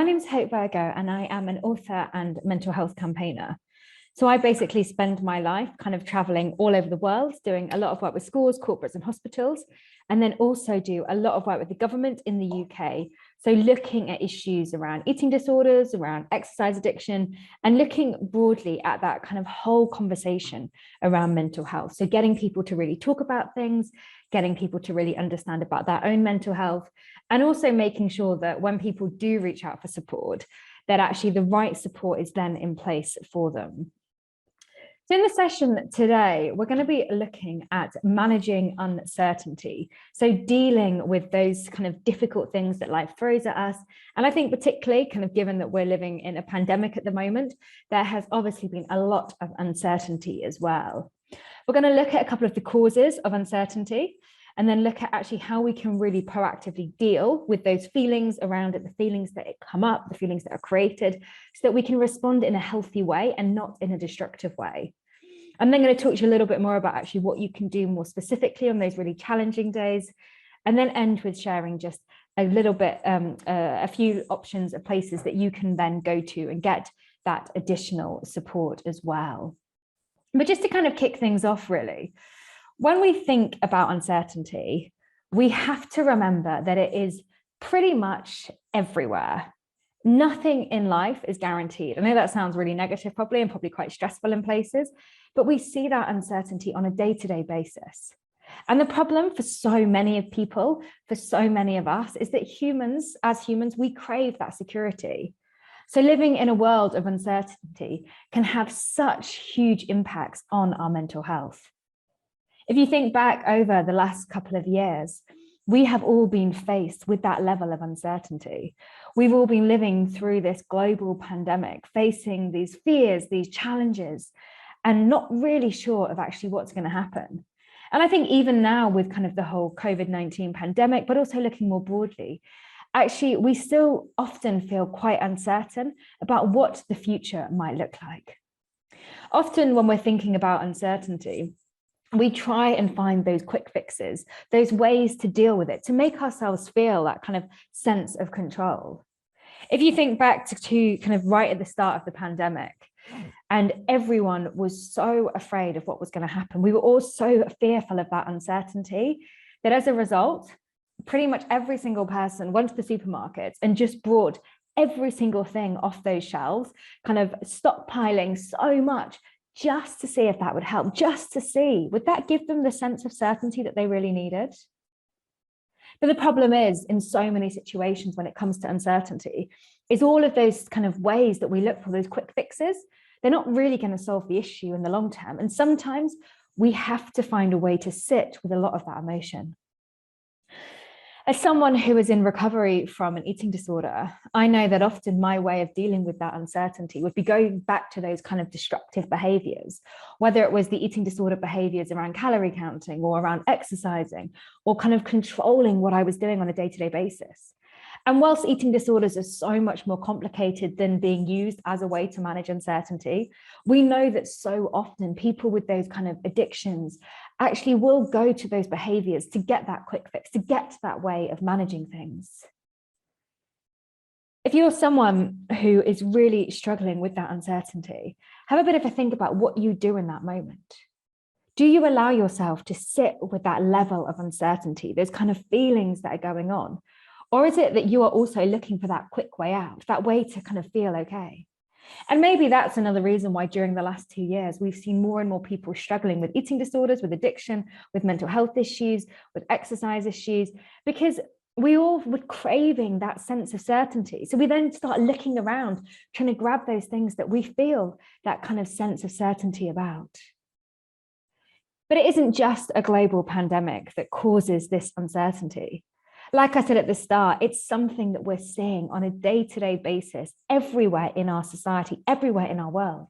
My name's Virgo, and I am an author and mental health campaigner. So I basically spend my life kind of traveling all over the world, doing a lot of work with schools, corporates and hospitals, and then also do a lot of work with the government in the UK. So looking at issues around eating disorders, around exercise addiction, and looking broadly at that kind of whole conversation around mental health. So getting people to really talk about things, getting people to really understand about their own mental health, and also making sure that when people do reach out for support, that actually the right support is then in place for them. So in the session today, we're going to be looking at managing uncertainty. So dealing with those kind of difficult things that life throws at us. And I think particularly kind of given that we're living in a pandemic at the moment, there has obviously been a lot of uncertainty as well. We're going to look at a couple of the causes of uncertainty, and then look at actually how we can really proactively deal with those feelings around it, the feelings that come up, the feelings that are created, so that we can respond in a healthy way and not in a destructive way. I'm then going to talk to you a little bit more about actually what you can do more specifically on those really challenging days, and then end with sharing just a little bit, a few options of places that you can then go to and get that additional support as well. But just to kind of kick things off, really, when we think about uncertainty, we have to remember that it is pretty much everywhere. Nothing in life is guaranteed. I know that sounds really negative probably, and probably quite stressful in places, but we see that uncertainty on a day-to-day basis. And the problem for so many of people, for so many of us, is that as humans, we crave that security. So living in a world of uncertainty can have such huge impacts on our mental health. If you think back over the last couple of years, we have all been faced with that level of uncertainty. We've all been living through this global pandemic, facing these fears, these challenges, and not really sure of actually what's going to happen. And I think even now with kind of the whole COVID-19 pandemic, but also looking more broadly, actually, we still often feel quite uncertain about what the future might look like. Often when we're thinking about uncertainty, we try and find those quick fixes, those ways to deal with it, to make ourselves feel that kind of sense of control. If you think back to kind of right at the start of the pandemic, and everyone was so afraid of what was going to happen, we were all so fearful of that uncertainty, that as a result, pretty much every single person went to the supermarkets and just brought every single thing off those shelves, kind of stockpiling so much, just to see if that would help, just to see, would that give them the sense of certainty that they really needed? But the problem is, in so many situations when it comes to uncertainty, is all of those kind of ways that we look for, those quick fixes, they're not really going to solve the issue in the long term. And sometimes we have to find a way to sit with a lot of that emotion. As someone who is in recovery from an eating disorder, I know that often my way of dealing with that uncertainty would be going back to those kind of destructive behaviors, whether it was the eating disorder behaviors around calorie counting or around exercising, or kind of controlling what I was doing on a day-to-day basis. And whilst eating disorders are so much more complicated than being used as a way to manage uncertainty, we know that so often people with those kind of addictions actually will go to those behaviors to get that quick fix, to get to that way of managing things. If you're someone who is really struggling with that uncertainty, have a bit of a think about what you do in that moment. Do you allow yourself to sit with that level of uncertainty, those kind of feelings that are going on? Or is it that you are also looking for that quick way out, that way to kind of feel okay? And maybe that's another reason why during the last 2 years, we've seen more and more people struggling with eating disorders, with addiction, with mental health issues, with exercise issues, because we all were craving that sense of certainty. So we then start looking around, trying to grab those things that we feel that kind of sense of certainty about. But it isn't just a global pandemic that causes this uncertainty. Like I said at the start, it's something that we're seeing on a day-to-day basis everywhere in our society, everywhere in our world.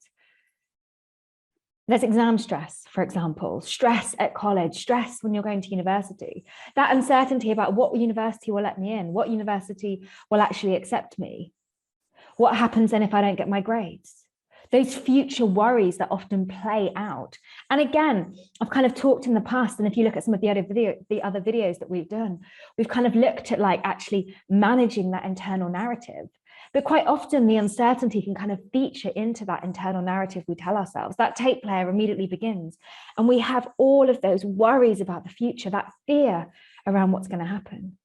There's exam stress, for example, stress at college, stress when you're going to university, that uncertainty about what university will let me in, what university will actually accept me, what happens then if I don't get my grades. Those future worries that often play out. And again, I've kind of talked in the past, and if you look at some of the other videos that we've done, we've kind of looked at like actually managing that internal narrative. But quite often the uncertainty can kind of feature into that internal narrative we tell ourselves. That tape player immediately begins. And we have all of those worries about the future, that fear around what's going to happen.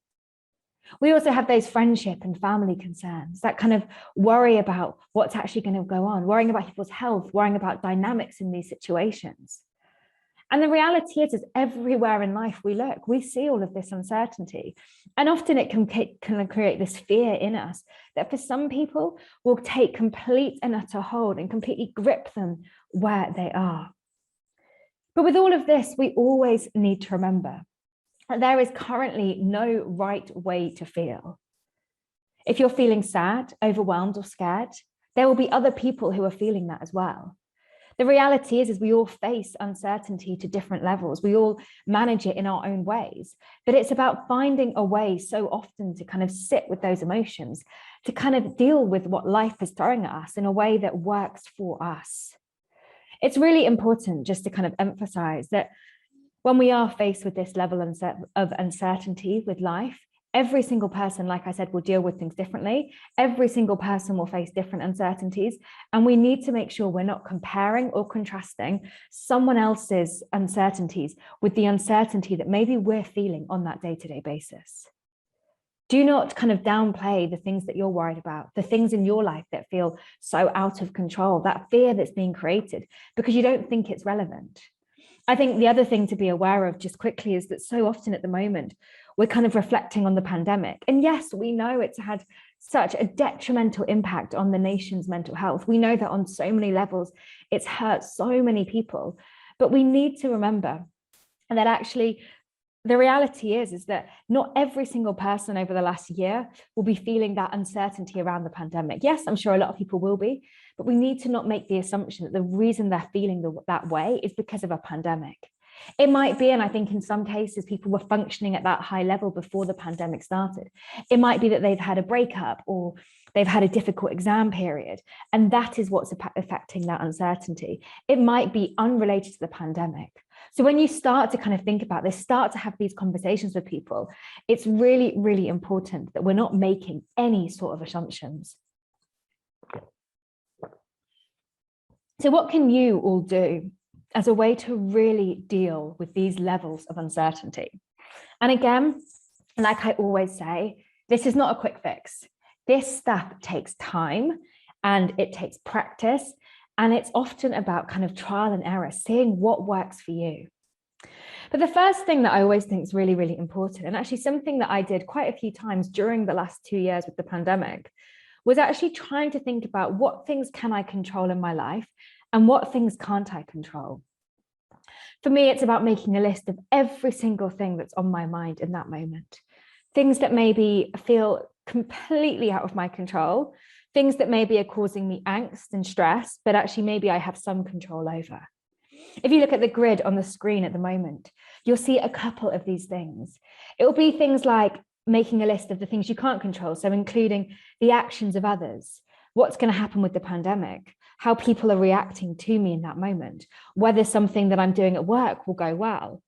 We also have those friendship and family concerns, that kind of worry about what's actually going to go on, worrying about people's health, worrying about dynamics in these situations. And the reality is everywhere in life we look, we see all of this uncertainty. And often it can create this fear in us that for some people will take complete and utter hold and completely grip them where they are. But with all of this, we always need to remember that there is currently no right way to feel. If you're feeling sad, overwhelmed, or scared, there will be other people who are feeling that as well. The reality is we all face uncertainty to different levels. We all manage it in our own ways, but it's about finding a way so often to kind of sit with those emotions, to kind of deal with what life is throwing at us in a way that works for us. It's really important just to kind of emphasize that when we are faced with this level of uncertainty with life, every single person, like I said, will deal with things differently. Every single person will face different uncertainties. And we need to make sure we're not comparing or contrasting someone else's uncertainties with the uncertainty that maybe we're feeling on that day-to-day basis. Do not kind of downplay the things that you're worried about, the things in your life that feel so out of control, that fear that's being created because you don't think it's relevant. I think the other thing to be aware of just quickly is that so often at the moment, we're kind of reflecting on the pandemic. And yes, we know it's had such a detrimental impact on the nation's mental health. We know that on so many levels, it's hurt so many people. But we need to remember that actually the reality is that not every single person over the last year will be feeling that uncertainty around the pandemic. Yes, I'm sure a lot of people will be, but we need to not make the assumption that the reason they're feeling that way is because of a pandemic. It might be, and I think in some cases, people were functioning at that high level before the pandemic started. It might be that they've had a breakup or they've had a difficult exam period, and that is what's affecting that uncertainty. It might be unrelated to the pandemic. So when you start to kind of think about this, start to have these conversations with people, it's really, really important that we're not making any sort of assumptions. So what can you all do as a way to really deal with these levels of uncertainty? And again, like I always say, this is not a quick fix. This stuff takes time and it takes practice. And it's often about kind of trial and error, seeing what works for you. But the first thing that I always think is really, really important, and actually something that I did quite a few times during the last 2 years with the pandemic, was actually trying to think about what things can I control in my life and what things can't I control. For me, it's about making a list of every single thing that's on my mind in that moment. Things that maybe feel completely out of my control, things that maybe are causing me angst and stress, but actually maybe I have some control over. If you look at the grid on the screen at the moment, you'll see a couple of these things. It will be things like making a list of the things you can't control, so including the actions of others, what's going to happen with the pandemic, how people are reacting to me in that moment, whether something that I'm doing at work will go well.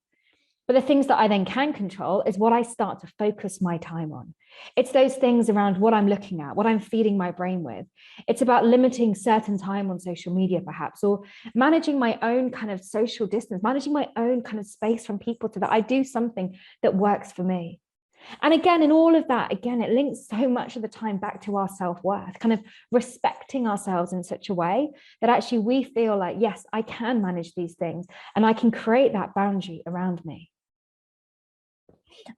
But the things that I then can control is what I start to focus my time on. It's those things around what I'm looking at, what I'm feeding my brain with. It's about limiting certain time on social media, perhaps, or managing my own kind of social distance, managing my own kind of space from people so that I do something that works for me. And again, in all of that, again, it links so much of the time back to our self-worth, kind of respecting ourselves in such a way that actually we feel like, yes, I can manage these things and I can create that boundary around me.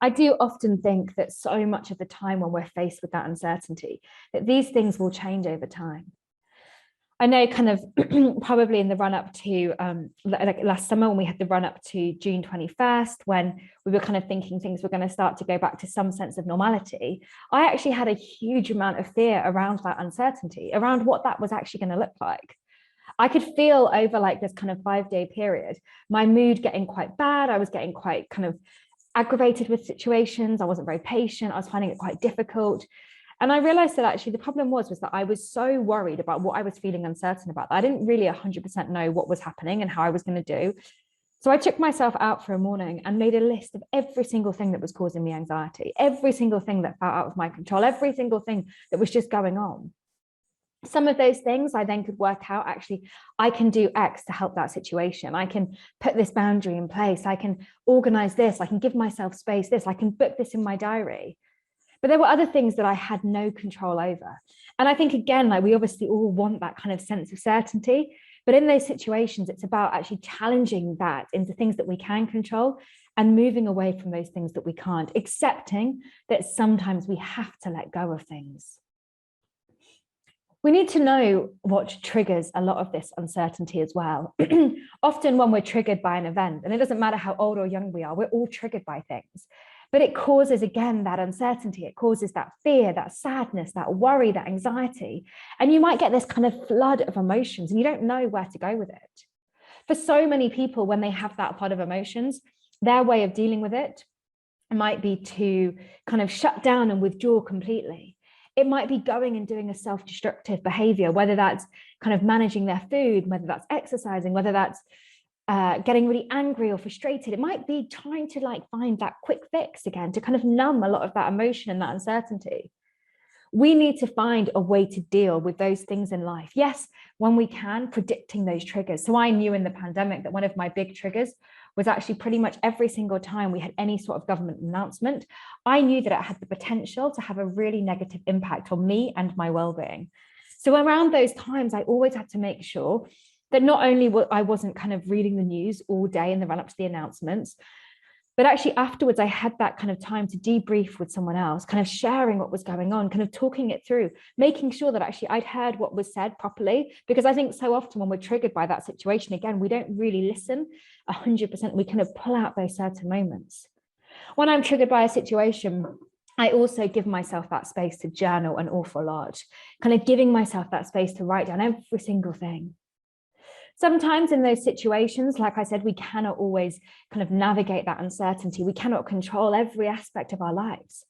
I do often think that so much of the time when we're faced with that uncertainty, that these things will change over time. I know kind of probably in the run up to like last summer when we had the run up to June 21st, when we were kind of thinking things were going to start to go back to some sense of normality, I actually had a huge amount of fear around that uncertainty, around what that was actually going to look like. I could feel over like this kind of 5-day period, my mood getting quite bad. I was getting quite kind of aggravated with situations. I wasn't very patient. I was finding it quite difficult. And I realized that actually the problem was that I was so worried about what I was feeling uncertain about that I didn't really 100% know what was happening and how I was going to do. So I took myself out for a morning and made a list of every single thing that was causing me anxiety, every single thing that felt out of my control, every single thing that was just going on. Some of those things I then could work out, actually, I can do X to help that situation. I can put this boundary in place. I can organize this. I can give myself space, this. I can book this in my diary. But there were other things that I had no control over. And I think, again, like we obviously all want that kind of sense of certainty. But in those situations, it's about actually challenging that into things that we can control and moving away from those things that we can't, accepting that sometimes we have to let go of things. We need to know what triggers a lot of this uncertainty as well. Often when we're triggered by an event, and it doesn't matter how old or young we are, we're all triggered by things. But it causes, again, that uncertainty. It causes that fear, that sadness, that worry, that anxiety. And you might get this kind of flood of emotions and you don't know where to go with it. For so many people, when they have that flood of emotions, their way of dealing with it might be to kind of shut down and withdraw completely. It might be going and doing a self-destructive behavior, whether that's kind of managing their food, whether that's exercising, whether that's getting really angry or frustrated. It might be trying to like find that quick fix again to kind of numb a lot of that emotion and that uncertainty. We need to find a way to deal with those things in life. Yes, when we can, predicting those triggers. So I knew in the pandemic that one of my big triggers was actually pretty much every single time we had any sort of government announcement, I knew that it had the potential to have a really negative impact on me and my well-being. So around those times, I always had to make sure that not only I wasn't kind of reading the news all day in the run up to the announcements, but actually afterwards, I had that kind of time to debrief with someone else, kind of sharing what was going on, kind of talking it through, making sure that actually I'd heard what was said properly. Because I think so often when we're triggered by that situation, again, we don't really listen 100%. We kind of pull out those certain moments. When I'm triggered by a situation, I also give myself that space to journal an awful lot, kind of giving myself that space to write down every single thing. Sometimes in those situations, like I said, we cannot always kind of navigate that uncertainty. We cannot control every aspect of our lives.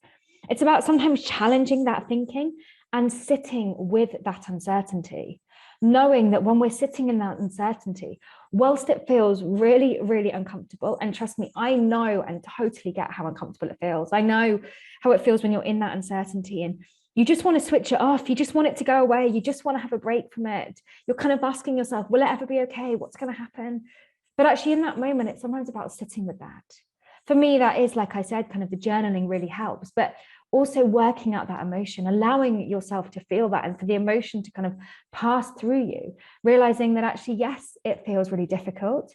It's about sometimes challenging that thinking and sitting with that uncertainty, knowing that when we're sitting in that uncertainty, whilst it feels really, really uncomfortable, and trust me, I know and totally get how uncomfortable it feels. I know how it feels when you're in that uncertainty and you just want to switch it off. You just want it to go away. You just want to have a break from it. You're kind of asking yourself, will it ever be okay? What's going to happen? But actually in that moment, it's sometimes about sitting with that. For me, that is, like I said, kind of the journaling really helps, but also working out that emotion, allowing yourself to feel that and for the emotion to kind of pass through you, realizing that actually, yes, it feels really difficult,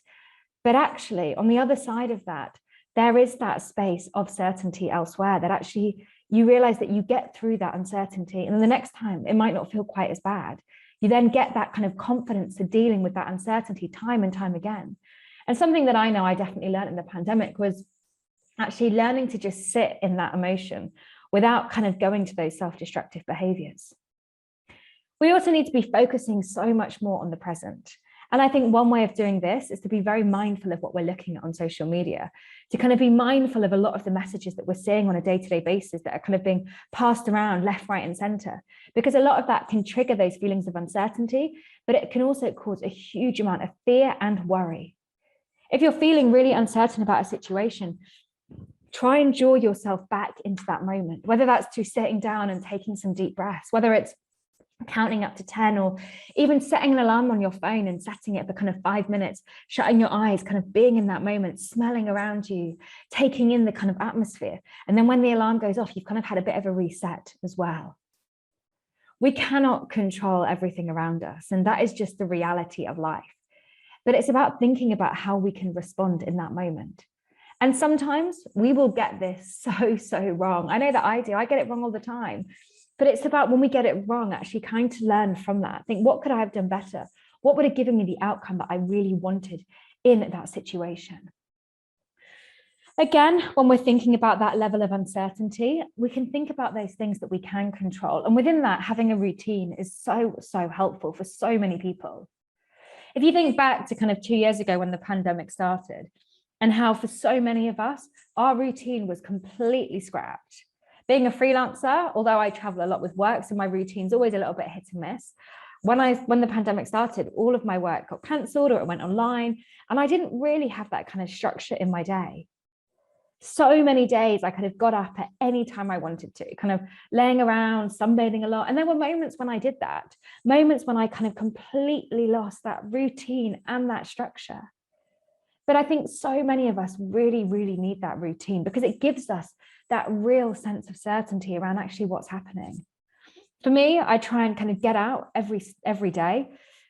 but actually on the other side of that, there is that space of certainty elsewhere that actually you realize that you get through that uncertainty. And the next time it might not feel quite as bad. You then get that kind of confidence to dealing with that uncertainty time and time again. And something that I know I definitely learned in the pandemic was actually learning to just sit in that emotion without kind of going to those self-destructive behaviors. We also need to be focusing so much more on the present. And I think one way of doing this is to be very mindful of what we're looking at on social media, to kind of be mindful of a lot of the messages that we're seeing on a day-to-day basis that are kind of being passed around left, right, and center, because a lot of that can trigger those feelings of uncertainty, but it can also cause a huge amount of fear and worry. If you're feeling really uncertain about a situation, try and draw yourself back into that moment, whether that's through sitting down and taking some deep breaths, whether it's counting up to 10 or even setting an alarm on your phone and setting it for kind of 5 minutes, shutting your eyes, kind of being in that moment, smelling around you, taking in the kind of atmosphere. And then when the alarm goes off, you've kind of had a bit of a reset as well. We cannot control everything around us, and that is just the reality of life. But it's about thinking about how we can respond in that moment. And sometimes we will get this so wrong. I know that I do. I get it wrong all the time. But it's about when we get it wrong, actually kind to learn from that. Think, what could I have done better? What would have given me the outcome that I really wanted in that situation? Again, when we're thinking about that level of uncertainty, we can think about those things that we can control. And within that, having a routine is so helpful for so many people. If you think back to kind of 2 years ago when the pandemic started, and how for so many of us, our routine was completely scrapped. Being a freelancer, although I travel a lot with work, so my routine's always a little bit hit and miss. when the pandemic started, all of my work got cancelled or it went online, and I didn't really have that kind of structure in my day. So many days I could have got up at any time I wanted to, kind of laying around, sunbathing a lot. And there were moments when I did that, moments when I kind of completely lost that routine and that structure. But I think so many of us really, really need that routine because it gives us that real sense of certainty around actually what's happening. For me, I try and kind of get out every day,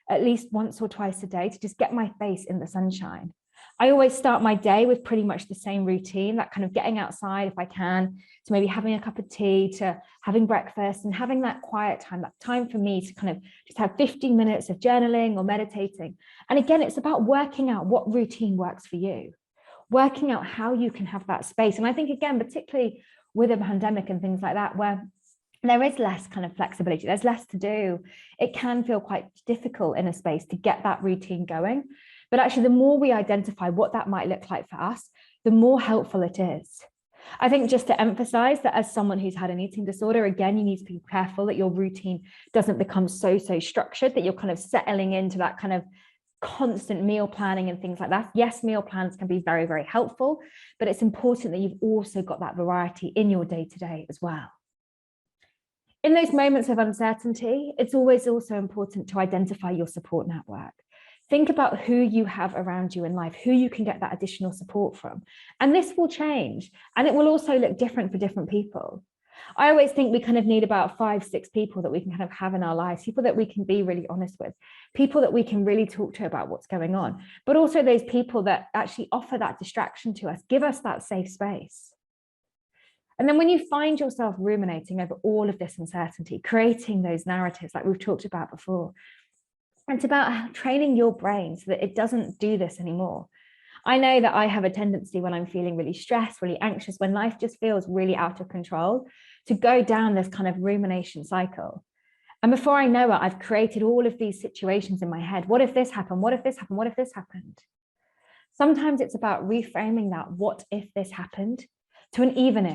at least once or twice a day, to just get my face in the sunshine. I always start my day with pretty much the same routine, that kind of getting outside if I can, to maybe having a cup of tea, to having breakfast and having that quiet time, that time for me to kind of just have 15 minutes of journaling or meditating. And again, it's about working out what routine works for you, working out how you can have that space. And I think, again, particularly with a pandemic and things like that, where there is less kind of flexibility, there's less to do, it can feel quite difficult in a space to get that routine going. But actually, the more we identify what that might look like for us, the more helpful it is. I think just to emphasize that as someone who's had an eating disorder, again, you need to be careful that your routine doesn't become so structured that you're kind of settling into that kind of constant meal planning and things like that. Yes, meal plans can be very, very helpful, but it's important that you've also got that variety in your day-to-day as well. In those moments of uncertainty, it's always also important to identify your support network. Think about who you have around you in life, who you can get that additional support from. And this will change, and it will also look different for different people. I always think we kind of need about 5-6 people that we can kind of have in our lives, people that we can be really honest with, people that we can really talk to about what's going on, but also those people that actually offer that distraction to us, give us that safe space. And then when you find yourself ruminating over all of this uncertainty, creating those narratives like we've talked about before, it's about training your brain so that it doesn't do this anymore. I know that I have a tendency when I'm feeling really stressed, really anxious, when life just feels really out of control, to go down this kind of rumination cycle. And before I know it, I've created all of these situations in my head. What if this happened? What if this happened? What if this happened? Sometimes it's about reframing that what if this happened to an even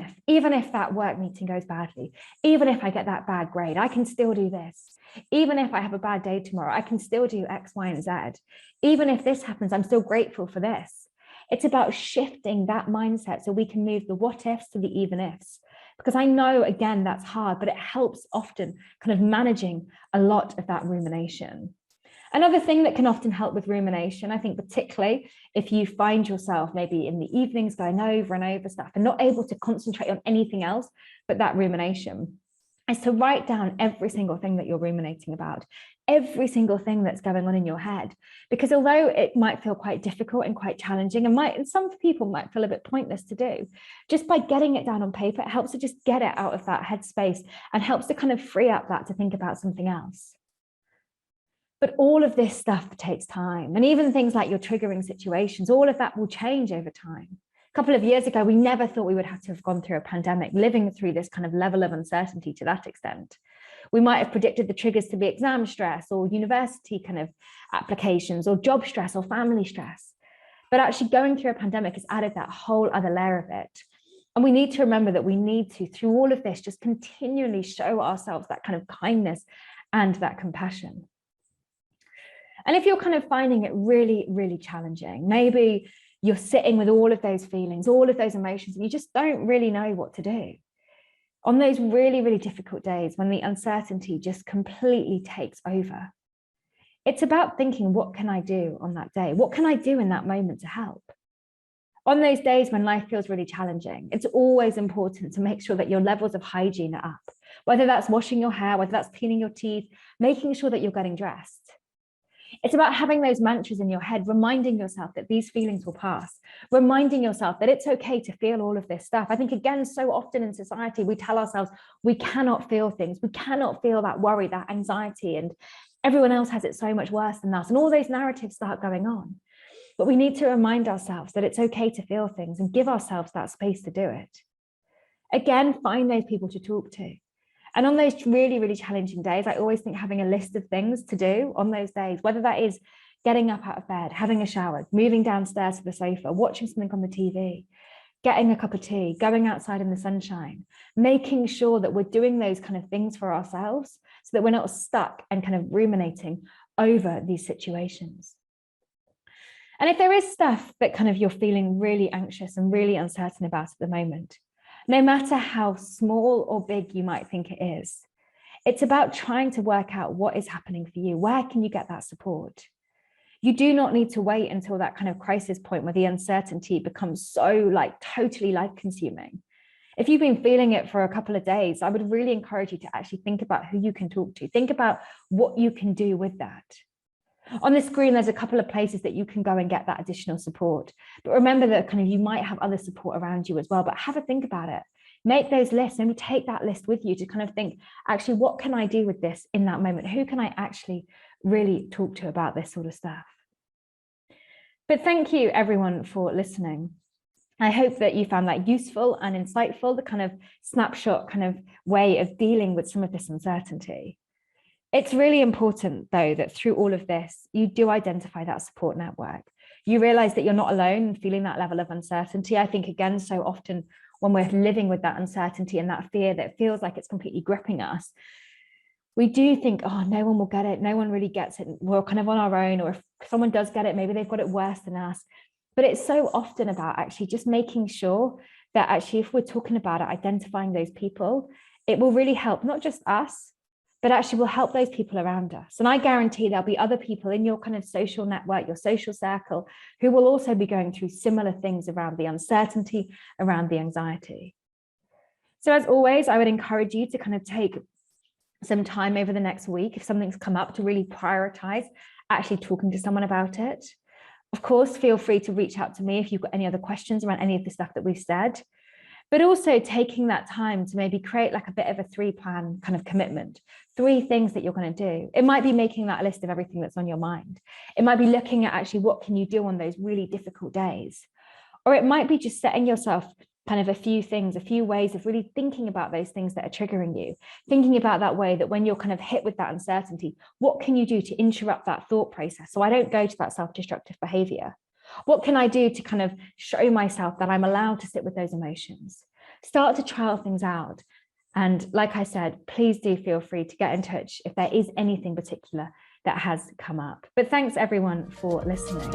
if that work meeting goes badly, even if I get that bad grade, I can still do this. Even if I have a bad day tomorrow, I can still do X, Y, and Z. Even if this happens, I'm still grateful for this. It's about shifting that mindset so we can move the what ifs to the even ifs. Because I know, again, that's hard, but it helps often kind of managing a lot of that rumination. Another thing that can often help with rumination, I think particularly if you find yourself maybe in the evenings going over and over stuff and not able to concentrate on anything else but that rumination, is to write down every single thing that you're ruminating about, every single thing that's going on in your head. Because although it might feel quite difficult and quite challenging, and some people might feel a bit pointless to do, just by getting it down on paper, it helps to just get it out of that headspace and helps to kind of free up that to think about something else. But all of this stuff takes time. And even things like your triggering situations, all of that will change over time. A couple of years ago, we never thought we would have to have gone through a pandemic, living through this kind of level of uncertainty to that extent. We might have predicted the triggers to be exam stress or university kind of applications or job stress or family stress. But actually going through a pandemic has added that whole other layer of it. And we need to remember that we need to, through all of this, just continually show ourselves that kind of kindness and that compassion. And if you're kind of finding it really, really challenging, maybe you're sitting with all of those feelings, all of those emotions, and you just don't really know what to do. On those really, really difficult days when the uncertainty just completely takes over, it's about thinking, what can I do on that day? What can I do in that moment to help? On those days when life feels really challenging, it's always important to make sure that your levels of hygiene are up, whether that's washing your hair, whether that's cleaning your teeth, making sure that you're getting dressed. It's about having those mantras in your head, reminding yourself that these feelings will pass, reminding yourself that it's okay to feel all of this stuff. I think, again, so often in society, we tell ourselves we cannot feel things. We cannot feel that worry, that anxiety, and everyone else has it so much worse than us. And all those narratives start going on. But we need to remind ourselves that it's okay to feel things and give ourselves that space to do it. Again, find those people to talk to. And on those really, really challenging days, I always think having a list of things to do on those days, whether that is getting up out of bed, having a shower, moving downstairs to the sofa, watching something on the TV, getting a cup of tea, going outside in the sunshine, making sure that we're doing those kind of things for ourselves so that we're not stuck and kind of ruminating over these situations. And if there is stuff that kind of you're feeling really anxious and really uncertain about at the moment, no matter how small or big you might think it is, it's about trying to work out what is happening for you. Where can you get that support? You do not need to wait until that kind of crisis point where the uncertainty becomes so totally life consuming. If you've been feeling it for a couple of days, I would really encourage you to actually think about who you can talk to. Think about what you can do with that. On the screen, there's a couple of places that you can go and get that additional support. But remember that kind of you might have other support around you as well, but have a think about it. Make those lists and take that list with you to kind of think, actually, what can I do with this in that moment? Who can I actually really talk to about this sort of stuff? But thank you everyone for listening. I hope that you found that useful and insightful, the kind of snapshot kind of way of dealing with some of this uncertainty. It's really important, though, that through all of this, you do identify that support network. You realize that you're not alone in feeling that level of uncertainty. I think, again, so often when we're living with that uncertainty and that fear that feels like it's completely gripping us, we do think, oh, no one will get it. No one really gets it. We're kind of on our own. Or if someone does get it, maybe they've got it worse than us. But it's so often about actually just making sure that actually, if we're talking about it, identifying those people, it will really help not just us, but actually will help those people around us. And I guarantee there'll be other people in your kind of social network, your social circle, who will also be going through similar things around the uncertainty, around the anxiety. So as always, I would encourage you to kind of take some time over the next week, if something's come up, to really prioritize actually talking to someone about it. Of course, feel free to reach out to me if you've got any other questions around any of the stuff that we've said. But also taking that time to maybe create like a bit of a 3-plan kind of commitment, 3 things that you're going to do. It might be making that list of everything that's on your mind. It might be looking at actually what can you do on those really difficult days. Or it might be just setting yourself kind of a few things, a few ways of really thinking about those things that are triggering you, thinking about that way that when you're kind of hit with that uncertainty, what can you do to interrupt that thought process so I don't go to that self-destructive behavior? What can I do to kind of show myself that I'm allowed to sit with those emotions? Start to trial things out. And like I said, please do feel free to get in touch if there is anything particular that has come up. But thanks everyone for listening.